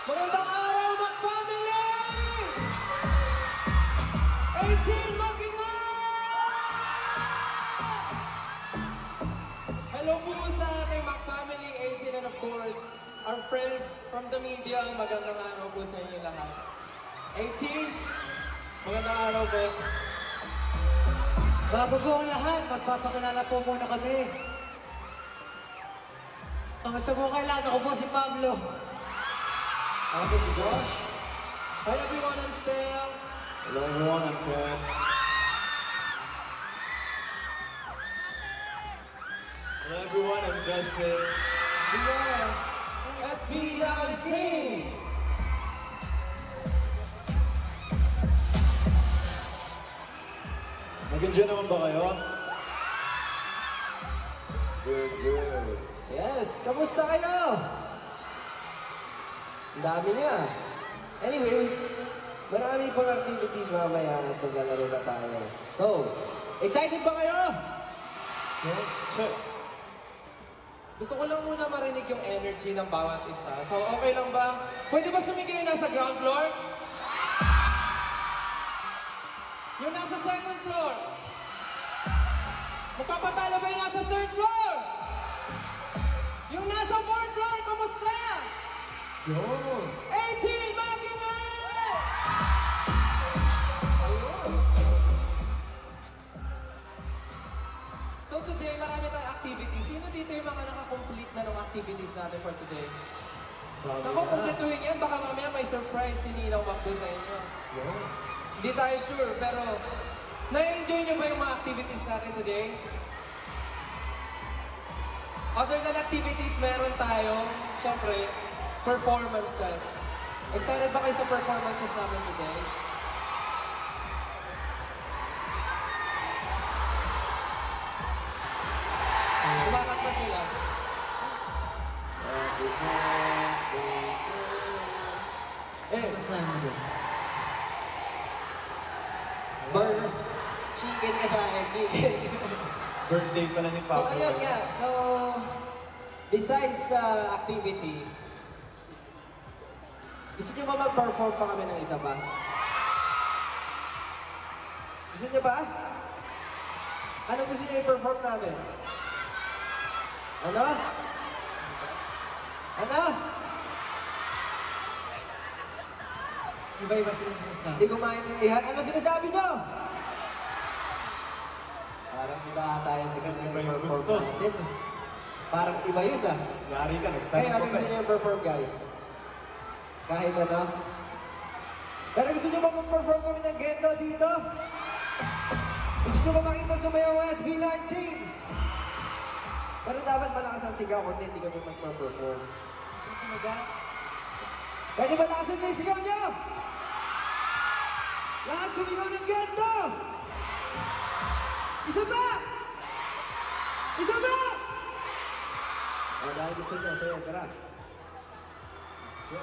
Magandang araw, Mac Family! 18 Makingan! Hello po sa ating Mac Family, 18, and of course, our friends from the media. Magandang araw po sa inyo lahat. 18, magandang araw po. Bago po ang lahat, magpapakilala po muna kami. Kamusta po kayo lahat? Ako po si Pablo. Ako po si Josh. Hi everyone, I'm Stel. Hello everyone, I'm Ken. Hello everyone, I'm Justin. We are SBIC! Nag-enjoy naman ba kayo? Good, good. Yes, kamusta kayo? Ang dami niya. Anyway, marami pang activities mamaya at maglalaro na tayo. So, excited ba kayo? Yeah, sure. Gusto ko lang muna marinig yung energy ng bawat isa. So, okay lang ba? Pwede ba sumigay yung nasa ground floor? Yung nasa second floor? Magpapatalo ba yung nasa third floor? Yung nasa fourth floor, kamusta? Yun. 18 Makingan! Ayun. So today, marami tayong activities. Sino dito yung mga nakakomplete na ng activities natin for today? Ako, kumpletuhin yan. Baka mamaya may surprise si Ninong Macdo sa inyo. Yun. Hindi tayo sure, pero na-enjoy nyo ba yung mga activities natin today? Other than activities, meron tayo, syempre, performances. Excited ba kayo sa performances namin today? Kumakat ba sila? Kamusta naman mo doon? Burn. Chicken ka sa akin, chicken. Birthday pala ni So, Pablo. ayun nga. So, besides activities, gusto nyo ba mag-perform pa kami ng isa pa? Gusto nyo ba? Ano gusto nyo i-perform namin? Ano? Ano? Iba-iba sila kamusta. Hindi ko maintindihan. Ano sinasabi nyo? Parang iba ata yung gusto nyo Iba yung i-perform gusto. natin. Parang iba yun ah. Yari ka, Hey, nagtanong ano ko gusto pa nyo i-perform guys? Kahit ano? Pero gusto nyo ba mag-perform kami ng Gendo dito? Gusto nyo ba makita sumayaw ang SB19? Pero dapat malakas ang sigaw kundi hindi kami mag-perform. Pwede ba lakasan nyo yung sigaw nyo? Lahat sumigaw ng Gendo! Isa ba? Isa ba? O dahil gusto nyo, sayo, tara. Let's go.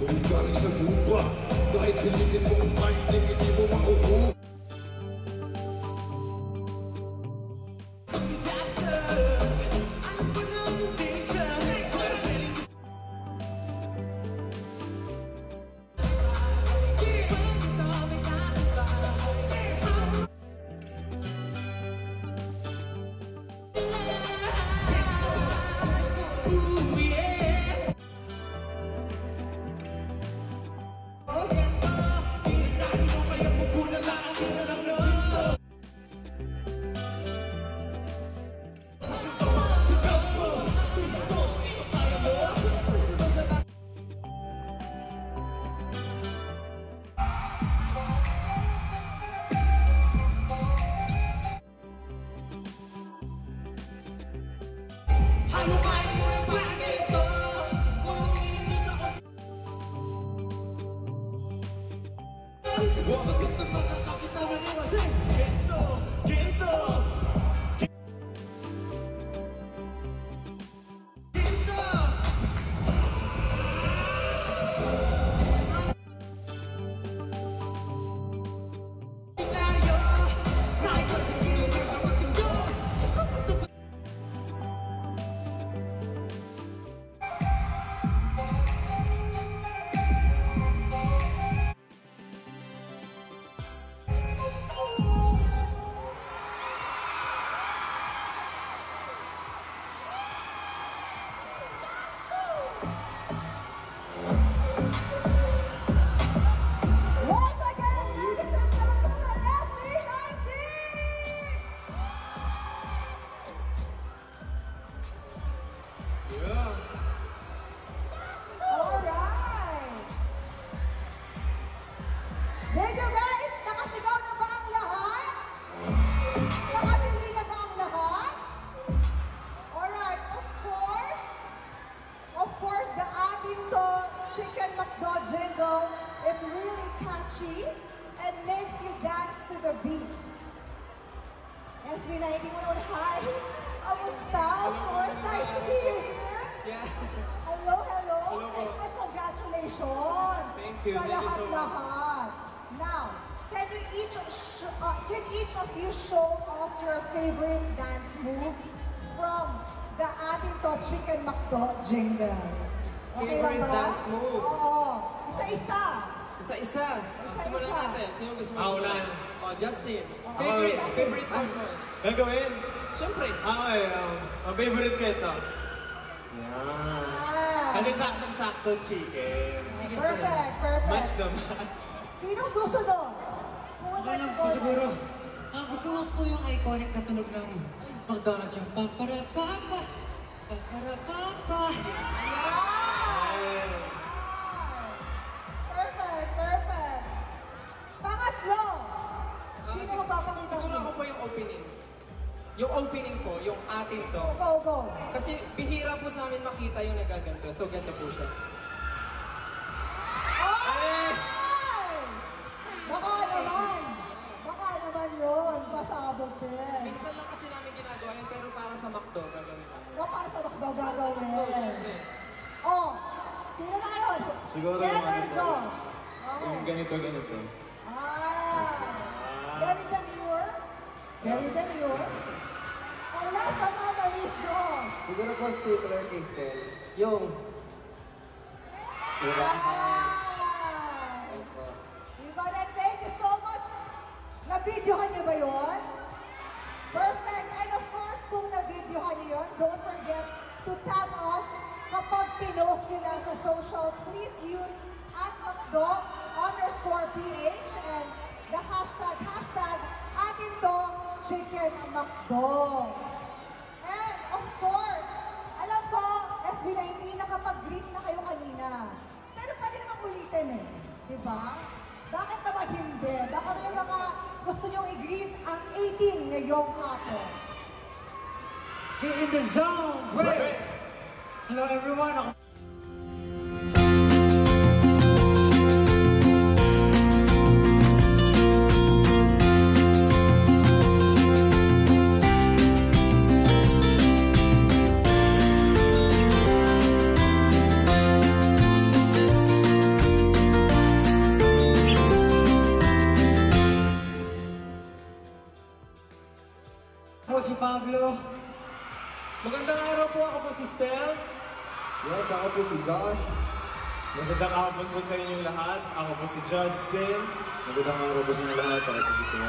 Kung galing sa lupa, kahit pilitin mo ang pahiling, hindi mo mauupo. Thank you guys! Nakasigaw na ba ang lahat? Nakabili na ba ang lahat? Alright, of course, the Abinto Chicken McDo jingle is really catchy and makes you dance to the beat. SB19, hi! Kamusta? Of course, nice to see you here. Yeah. Hello. Hello. And of course, congratulations. Thank you. Sa Thank you so much. lahat-lahat. Now, can each of you show us your favorite dance move from the Abinto Chicken McDo jingle? Okay lang Favorite ba? dance move? Oo. Isa-isa. Isa-isa. Simulan natin. Sino gusto mo? Ulan. Oh, Justin. Ako, Favorite one mo. Gagawin? Siyempre. Okay, ang favorite ko ito. Yan. Ah. Kasi saktong-sakto chicken. Perfect. Match the match. Sinong susunod? Okay lang po siguro. Gusto ko yung iconic na tunog ng McDonald's yung paparapapa, paparapapa. Perfect. Pangatlo. Sino magpapakita Siguro ako mo? po yung opening. Yung opening po, yung atin to. Go. Kasi bihira po sa amin makita yung nagaganto. So, ganito po siya. Ay! Baka naman yun. Pasabog din. Minsan lang kasi namin ginagawa yun, pero para sa McDo, gagawin namin. Para sa McDo gagawin. Siyempre. Oh, sino na yun? Siguro Ken yung or ano po. Josh? Yung ganito. Very demure. And last but not the least, Josh. Siguro po similar kay Stel. Yung... Diba na, thank you so much. Na-videohan niyo ba yun? Perfect. And of course, kung na-videohan niyo yun, don't forget to tag us kapag pinost nyo na sa socials. Please use @McDo_PH and the hashtag @AtintoChickenMcDo. And of course, alam ko, SB19, nakapag-greet na kayo kanina. Pero pwede naman ulitin eh. Diba? Bakit naman hindi? Baka may mga gusto nyong i-greet ang 18 ngayong hapon. In the zone, break! Hello everyone, ako Yes, ako po si Josh. Magandang hapon po sa inyong lahat. Ako po si Justin. Magandang araw po sa inyo lahat. Ako po si Kuya.